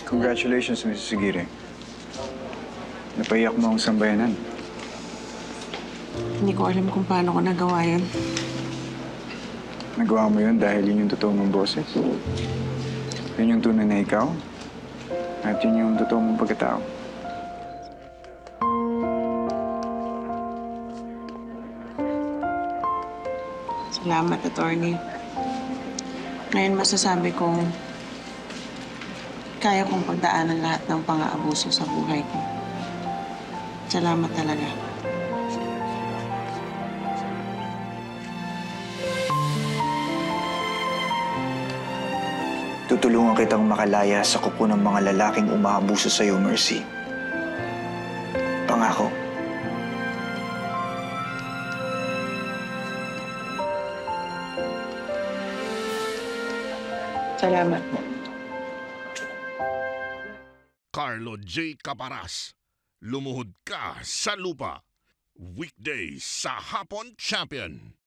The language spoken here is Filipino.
Congratulations, Mrs. Sigiri. Napaiyak mo ang sambayanan. Hindi ko alam kung paano ko nagawa yun. Nagawa mo yun dahil yun yung totoo mong boses. Yun yung tunay na ikaw. At yun yung totoo mong pagkatao. Salamat, attorney. Ngayon masasabi kong kaya kong pagdaanan lahat ng pang-aabuso sa buhay ko. Salamat talaga. Tutulungan kitang makalaya sa kuko ng mga lalaking umaabuso sa iyo, Mercy. Pangako. Salamat po. Carlo J. Caparas, lumuhod ka sa lupa. Weekdays sa Hapon Champion.